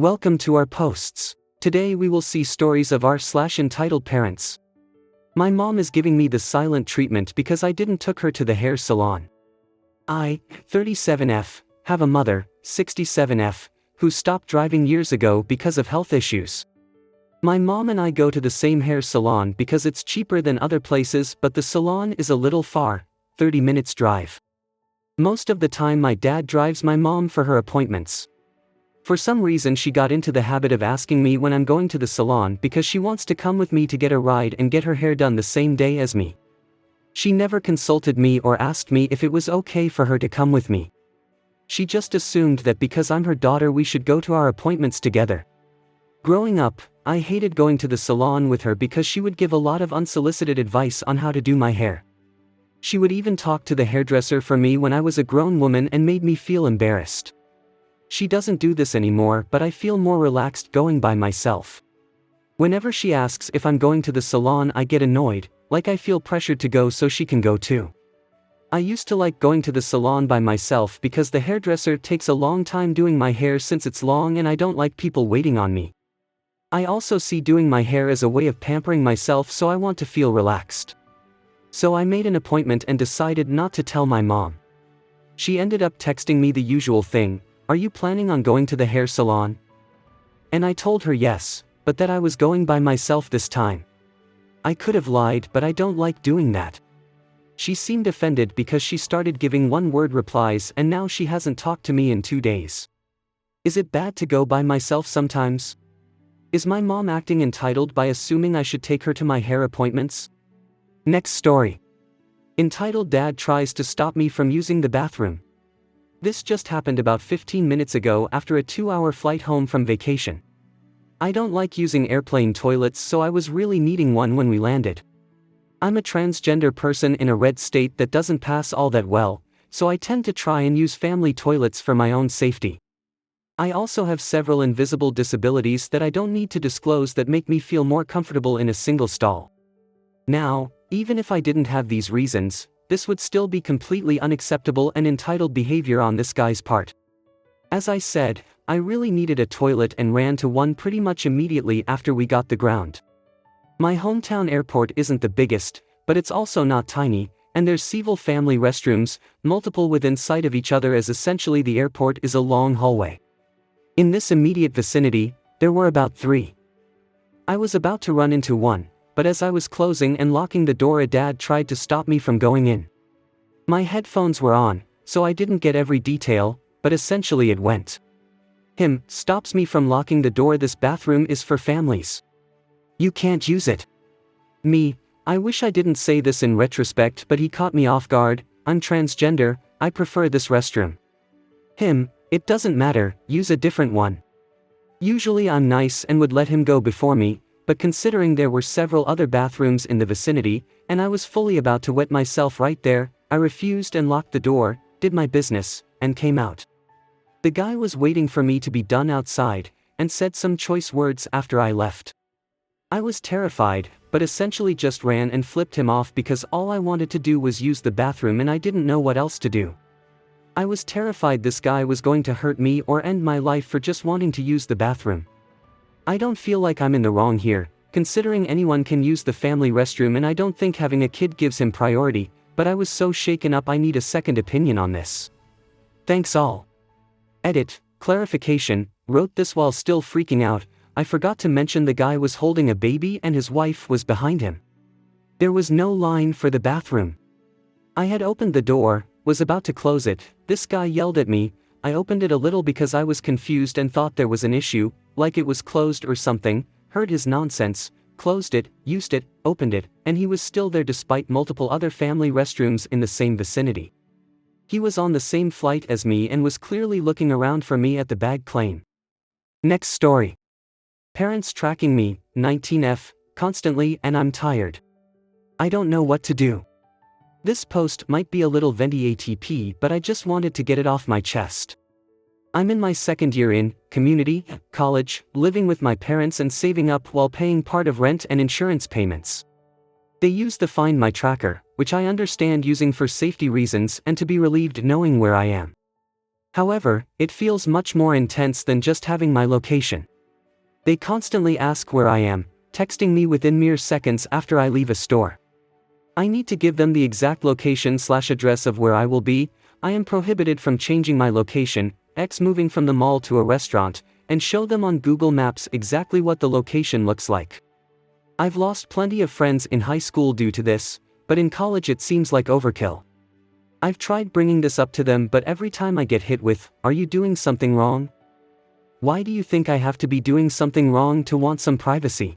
Welcome to our posts. Today we will see stories of r/entitled parents. My mom is giving me the silent treatment because I didn't took her to the hair salon. I, 37F, have a mother, 67F, who stopped driving years ago because of health issues. My mom and I go to the same hair salon because it's cheaper than other places, but the salon is a little far, 30 minutes drive. Most of the time my dad drives my mom for her appointments. For some reason she got into the habit of asking me when I'm going to the salon because she wants to come with me to get a ride and get her hair done the same day as me. She never consulted me or asked me if it was okay for her to come with me. She just assumed that because I'm her daughter we should go to our appointments together. Growing up, I hated going to the salon with her because she would give a lot of unsolicited advice on how to do my hair. She would even talk to the hairdresser for me when I was a grown woman and made me feel embarrassed. She doesn't do this anymore, but I feel more relaxed going by myself. Whenever she asks if I'm going to the salon I get annoyed, like I feel pressured to go so she can go too. I used to like going to the salon by myself because the hairdresser takes a long time doing my hair since it's long and I don't like people waiting on me. I also see doing my hair as a way of pampering myself, so I want to feel relaxed. So I made an appointment and decided not to tell my mom. She ended up texting me the usual thing, "Are you planning on going to the hair salon?" And I told her yes, but that I was going by myself this time. I could have lied, but I don't like doing that. She seemed offended because she started giving one-word replies and now she hasn't talked to me in 2 days. Is it bad to go by myself sometimes? Is my mom acting entitled by assuming I should take her to my hair appointments? Next story. Entitled Dad tries to stop me from using the bathroom. This just happened about 15 minutes ago after a 2-hour flight home from vacation. I don't like using airplane toilets, so I was really needing one when we landed. I'm a transgender person in a red state that doesn't pass all that well, so I tend to try and use family toilets for my own safety. I also have several invisible disabilities that I don't need to disclose that make me feel more comfortable in a single stall. Now, even if I didn't have these reasons, this would still be completely unacceptable and entitled behavior on this guy's part. As I said, I really needed a toilet and ran to one pretty much immediately after we got the ground. My hometown airport isn't the biggest, but it's also not tiny, and there's several family restrooms, multiple within sight of each other, as essentially the airport is a long hallway. In this immediate vicinity, there were about 3. I was about to run into one, but as I was closing and locking the door, a dad tried to stop me from going in. My headphones were on, so I didn't get every detail, but essentially it went. Him stops me from locking the door. This bathroom is for families. You can't use it. Me, I wish I didn't say this in retrospect, but he caught me off guard. I'm transgender, I prefer this restroom. Him, it doesn't matter, use a different one. Usually I'm nice and would let him go before me, but considering there were several other bathrooms in the vicinity, and I was fully about to wet myself right there, I refused and locked the door, did my business, and came out. The guy was waiting for me to be done outside, and said some choice words after I left. I was terrified, but essentially just ran and flipped him off because all I wanted to do was use the bathroom and I didn't know what else to do. I was terrified this guy was going to hurt me or end my life for just wanting to use the bathroom. I don't feel like I'm in the wrong here, considering anyone can use the family restroom, and I don't think having a kid gives him priority, but I was so shaken up I need a second opinion on this. Thanks all. Edit, clarification, wrote this while still freaking out. I forgot to mention the guy was holding a baby and his wife was behind him. There was no line for the bathroom. I had opened the door, was about to close it, this guy yelled at me. I opened it a little because I was confused and thought there was an issue, like it was closed or something, heard his nonsense, closed it, used it, opened it, and he was still there despite multiple other family restrooms in the same vicinity. He was on the same flight as me and was clearly looking around for me at the bag claim. Next story. Parents tracking me, 19F, constantly, and I'm tired. I don't know what to do. This post might be a little venti ATP, but I just wanted to get it off my chest. I'm in my second year in community college, living with my parents and saving up while paying part of rent and insurance payments. They use the Find My tracker, which I understand using for safety reasons and to be relieved knowing where I am. However, it feels much more intense than just having my location. They constantly ask where I am, texting me within mere seconds after I leave a store. I need to give them the exact location/address of where I will be. I am prohibited from changing my location, moving from the mall to a restaurant, and show them on Google Maps exactly what the location looks like. I've lost plenty of friends in high school due to this, but in college it seems like overkill. I've tried bringing this up to them, but every time I get hit with, "Are you doing something wrong? Why do you think I have to be doing something wrong to want some privacy?"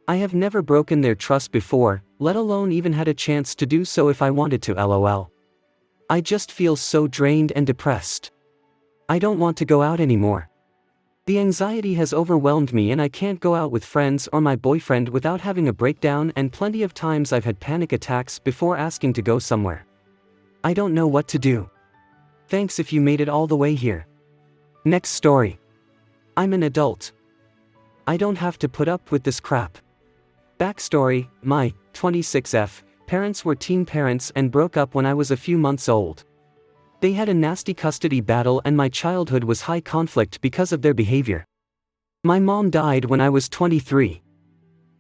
I have never broken their trust before, let alone even had a chance to do so if I wanted to, lol. I just feel so drained and depressed. I don't want to go out anymore. The anxiety has overwhelmed me and I can't go out with friends or my boyfriend without having a breakdown, and plenty of times I've had panic attacks before asking to go somewhere. I don't know what to do. Thanks if you made it all the way here. Next story. I'm an adult. I don't have to put up with this crap. Backstory: my 26F parents were teen parents and broke up when I was a few months old. They had a nasty custody battle and my childhood was high conflict because of their behavior. My mom died when I was 23.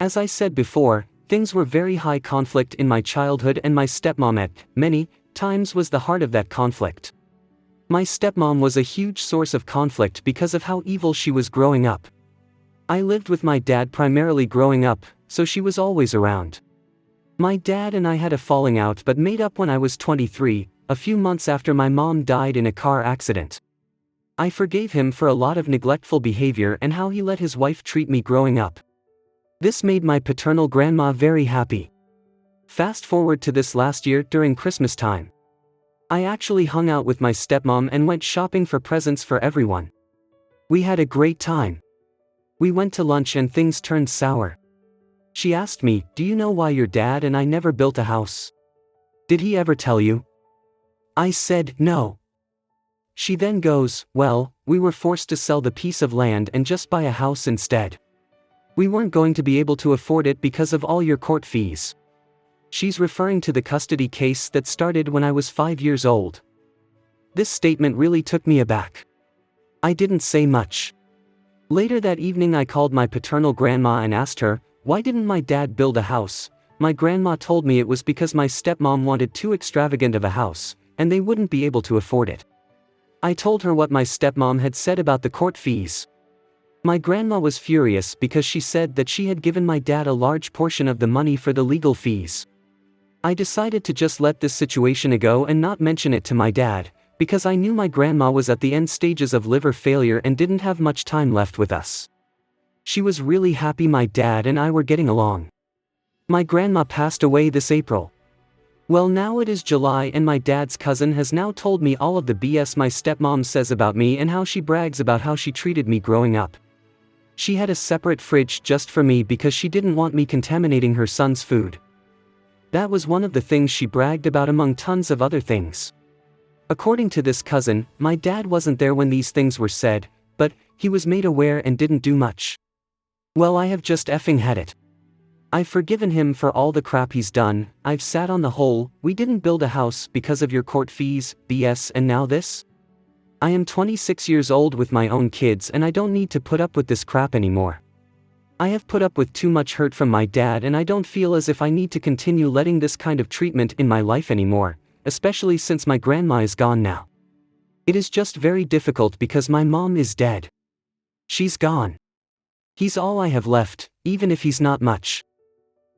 As I said before, things were very high conflict in my childhood, and my stepmom at many times was the heart of that conflict. My stepmom was a huge source of conflict because of how evil she was growing up. I lived with my dad primarily growing up, so she was always around. My dad and I had a falling out but made up when I was 23, a few months after my mom died in a car accident. I forgave him for a lot of neglectful behavior and how he let his wife treat me growing up. This made my paternal grandma very happy. Fast forward to this last year during Christmas time. I actually hung out with my stepmom and went shopping for presents for everyone. We had a great time. We went to lunch and things turned sour. She asked me, "Do you know why your dad and I never built a house? Did he ever tell you?" I said, "No." She then goes, "Well, we were forced to sell the piece of land and just buy a house instead. We weren't going to be able to afford it because of all your court fees." She's referring to the custody case that started when I was 5 years old. This statement really took me aback. I didn't say much. Later that evening I called my paternal grandma and asked her, "Why didn't my dad build a house?" My grandma told me it was because my stepmom wanted too extravagant of a house, and they wouldn't be able to afford it. I told her what my stepmom had said about the court fees. My grandma was furious because she said that she had given my dad a large portion of the money for the legal fees. I decided to just let this situation go and not mention it to my dad, because I knew my grandma was at the end stages of liver failure and didn't have much time left with us. She was really happy my dad and I were getting along. My grandma passed away this April. Well, now it is July and my dad's cousin has now told me all of the BS my stepmom says about me and how she brags about how she treated me growing up. She had a separate fridge just for me because she didn't want me contaminating her son's food. That was one of the things she bragged about among tons of other things. According to this cousin, my dad wasn't there when these things were said, but he was made aware and didn't do much. Well, I have just effing had it. I've forgiven him for all the crap he's done. I've sat on the whole, "We didn't build a house because of your court fees" BS, and now this? I am 26 years old with my own kids and I don't need to put up with this crap anymore. I have put up with too much hurt from my dad and I don't feel as if I need to continue letting this kind of treatment in my life anymore, especially since my grandma is gone now. It is just very difficult because my mom is dead. She's gone. He's all I have left, even if he's not much.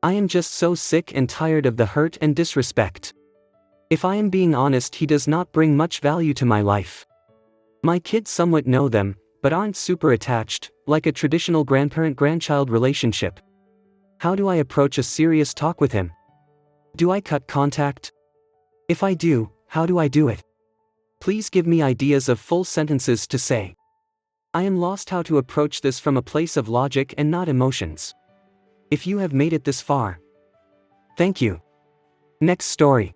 I am just so sick and tired of the hurt and disrespect. If I am being honest, he does not bring much value to my life. My kids somewhat know them, but aren't super attached, like a traditional grandparent-grandchild relationship. How do I approach a serious talk with him? Do I cut contact? If I do, how do I do it? Please give me ideas of full sentences to say. I am lost how to approach this from a place of logic and not emotions. If you have made it this far, thank you. Next story.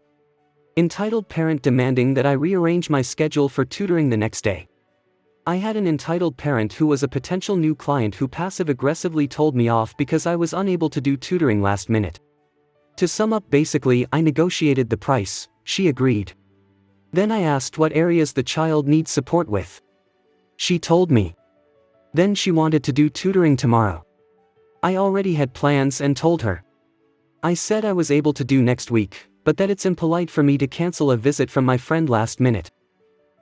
Entitled parent demanding that I rearrange my schedule for tutoring the next day. I had an entitled parent who was a potential new client who passive-aggressively told me off because I was unable to do tutoring last minute. To sum up, basically, I negotiated the price, she agreed. Then I asked what areas the child needs support with. She told me. Then she wanted to do tutoring tomorrow. I already had plans and told her. I said I was able to do next week, but that it's impolite for me to cancel a visit from my friend last minute.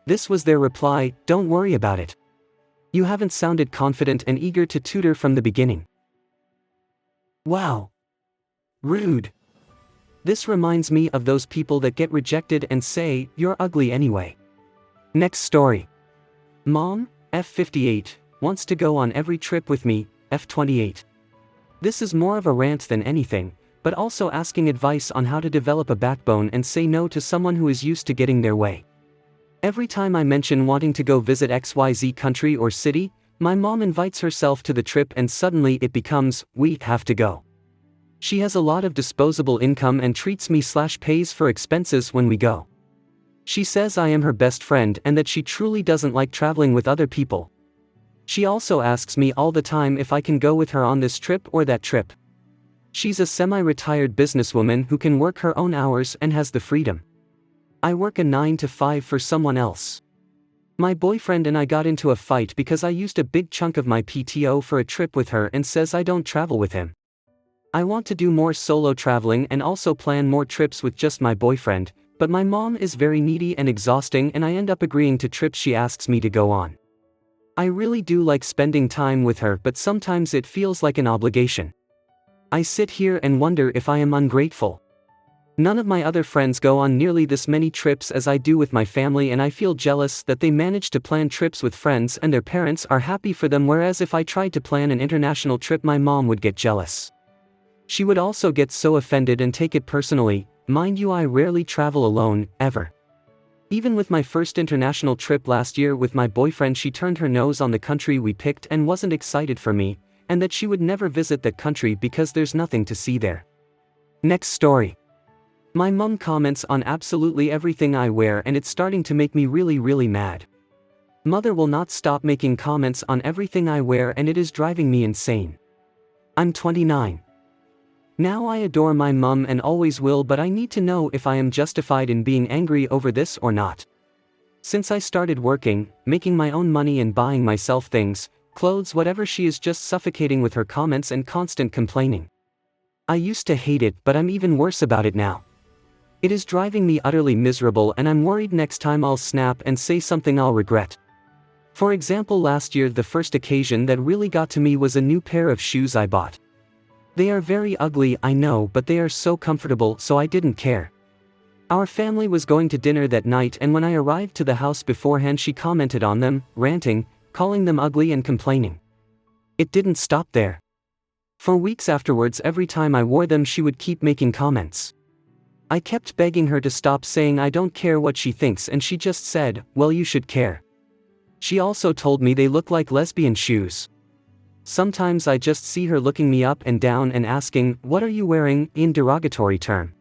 This was their reply: "Don't worry about it. You haven't sounded confident and eager to tutor from the beginning." Wow. Rude. This reminds me of those people that get rejected and say, "You're ugly anyway." Next story. Mom, F58, wants to go on every trip with me, F28. This is more of a rant than anything, but also asking advice on how to develop a backbone and say no to someone who is used to getting their way. Every time I mention wanting to go visit XYZ country or city, my mom invites herself to the trip and suddenly it becomes, "We have to go." She has a lot of disposable income and treats me/pays for expenses when we go. She says I am her best friend and that she truly doesn't like traveling with other people. She also asks me all the time if I can go with her on this trip or that trip. She's a semi-retired businesswoman who can work her own hours and has the freedom. I work a 9 to 5 for someone else. My boyfriend and I got into a fight because I used a big chunk of my PTO for a trip with her and says I don't travel with him. I want to do more solo traveling and also plan more trips with just my boyfriend, but my mom is very needy and exhausting and I end up agreeing to trips she asks me to go on. I really do like spending time with her, but sometimes it feels like an obligation. I sit here and wonder if I am ungrateful. None of my other friends go on nearly this many trips as I do with my family, and I feel jealous that they manage to plan trips with friends and their parents are happy for them, whereas if I tried to plan an international trip my mom would get jealous. She would also get so offended and take it personally. Mind you, I rarely travel alone, ever. Even with my first international trip last year with my boyfriend, she turned her nose on the country we picked and wasn't excited for me, and that she would never visit that country because there's nothing to see there. Next story. My mom comments on absolutely everything I wear and it's starting to make me really mad. Mother will not stop making comments on everything I wear and it is driving me insane. I'm 29. Now I adore my mom and always will, but I need to know if I am justified in being angry over this or not. Since I started working, making my own money and buying myself things, clothes, whatever, she is just suffocating with her comments and constant complaining. I used to hate it, but I'm even worse about it now. It is driving me utterly miserable and I'm worried next time I'll snap and say something I'll regret. For example, last year the first occasion that really got to me was a new pair of shoes I bought. They are very ugly, I know, but they are so comfortable, so I didn't care. Our family was going to dinner that night and when I arrived to the house beforehand she commented on them, ranting, calling them ugly and complaining. It didn't stop there. For weeks afterwards, every time I wore them she would keep making comments. I kept begging her to stop, saying I don't care what she thinks, and she just said, "Well, you should care." She also told me they look like lesbian shoes. Sometimes I just see her looking me up and down and asking, "What are you wearing?" in derogatory term.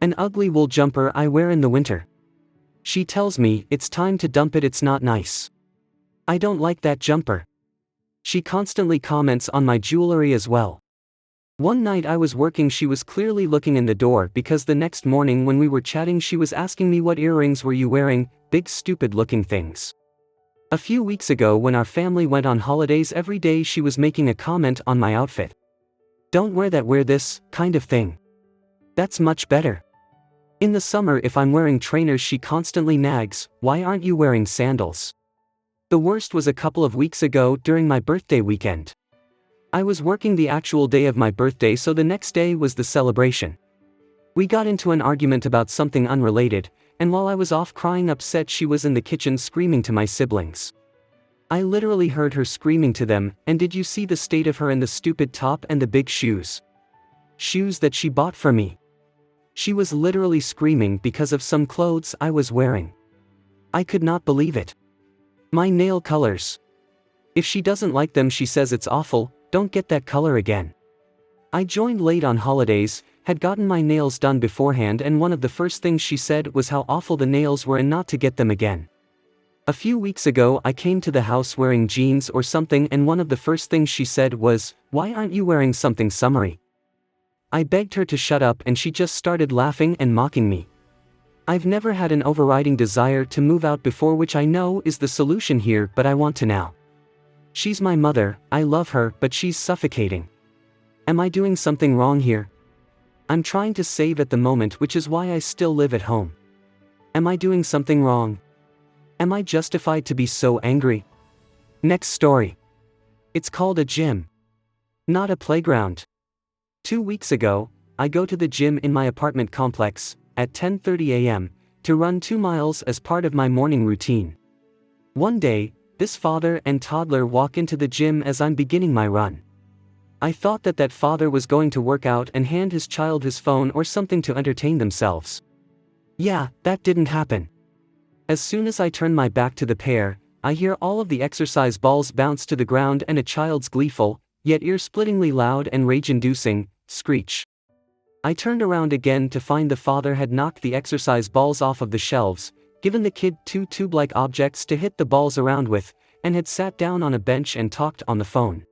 An ugly wool jumper I wear in the winter. She tells me, "It's time to dump it, it's not nice." I don't like that jumper. She constantly comments on my jewelry as well. One night I was working, she was clearly looking in the door because the next morning when we were chatting she was asking me, "What earrings were you wearing? Big stupid looking things." A few weeks ago when our family went on holidays, every day she was making a comment on my outfit. "Don't wear that, wear this," kind of thing. That's much better. In the summer if I'm wearing trainers she constantly nags, "Why aren't you wearing sandals?" The worst was a couple of weeks ago during my birthday weekend. I was working the actual day of my birthday, so the next day was the celebration. We got into an argument about something unrelated, and while I was off crying upset she was in the kitchen screaming to my siblings. I literally heard her screaming to them, "And did you see the state of her in the stupid top and the big shoes? Shoes that she bought for me." She was literally screaming because of some clothes I was wearing. I could not believe it. My nail colors. If she doesn't like them she says it's awful, "Don't get that color again." I joined late on holidays, had gotten my nails done beforehand, and one of the first things she said was how awful the nails were and not to get them again. A few weeks ago I came to the house wearing jeans or something and one of the first things she said was, "Why aren't you wearing something summery?" I begged her to shut up and she just started laughing and mocking me. I've never had an overriding desire to move out before, which I know is the solution here, but I want to now. She's my mother, I love her, but she's suffocating. Am I doing something wrong here? I'm trying to save at the moment, which is why I still live at home. Am I doing something wrong? Am I justified to be so angry? Next story. It's called a gym, not a playground. 2 weeks ago, I go to the gym in my apartment complex at 10:30 a.m. to run 2 miles as part of my morning routine. One day, this father and toddler walk into the gym as I'm beginning my run. I thought that father was going to work out and hand his child his phone or something to entertain themselves. Yeah, that didn't happen. As soon as I turn my back to the pair, I hear all of the exercise balls bounce to the ground and a child's gleeful, yet ear-splittingly loud and rage-inducing, screech. I turned around again to find the father had knocked the exercise balls off of the shelves, given the kid 2 tube-like objects to hit the balls around with, and had sat down on a bench and talked on the phone.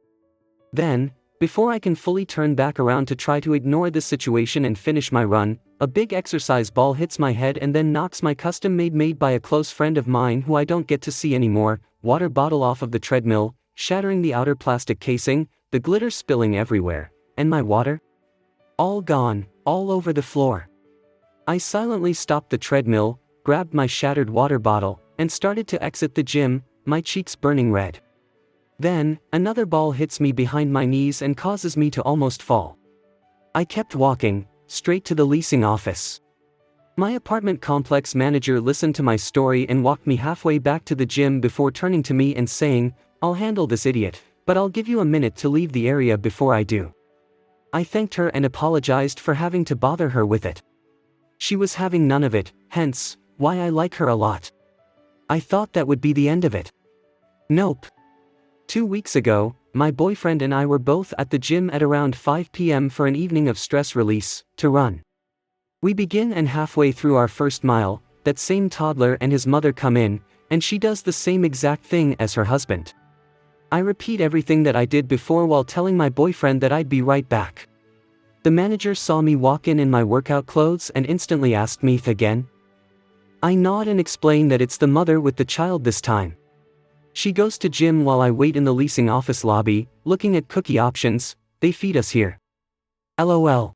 Then, before I can fully turn back around to try to ignore this situation and finish my run, a big exercise ball hits my head and then knocks my custom-made made by a close friend of mine who I don't get to see anymore, water bottle off of the treadmill, shattering the outer plastic casing, the glitter spilling everywhere, and my water? All gone, all over the floor. I silently stopped the treadmill, grabbed my shattered water bottle, and started to exit the gym, my cheeks burning red. Then, another ball hits me behind my knees and causes me to almost fall. I kept walking, straight to the leasing office. My apartment complex manager listened to my story and walked me halfway back to the gym before turning to me and saying, "I'll handle this idiot, but I'll give you a minute to leave the area before I do." I thanked her and apologized for having to bother her with it. She was having none of it, hence, why I like her a lot. I thought that would be the end of it. Nope. 2 weeks ago, my boyfriend and I were both at the gym at around 5 p.m. for an evening of stress release, to run. We begin, and halfway through our first mile, that same toddler and his mother come in, and she does the same exact thing as her husband. I repeat everything that I did before while telling my boyfriend that I'd be right back. The manager saw me walk in my workout clothes and instantly asked me again. I nod and explain that it's the mother with the child this time. She goes to gym while I wait in the leasing office lobby, looking at cookie options. They feed us here. LOL.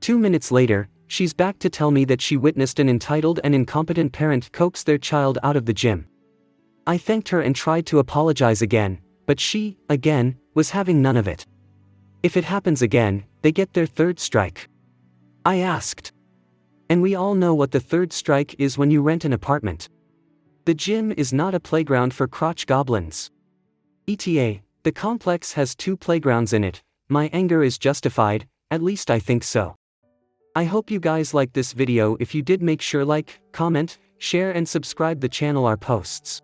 2 minutes later, she's back to tell me that she witnessed an entitled and incompetent parent coax their child out of the gym. I thanked her and tried to apologize again, but she, again, was having none of it. If it happens again, they get their 3rd strike. I asked. And we all know what the 3rd strike is when you rent an apartment. The gym is not a playground for crotch goblins. ETA, the complex has 2 playgrounds in it. My anger is justified, at least I think so. I hope you guys liked this video. If you did, make sure like, comment, share and subscribe the channel our posts.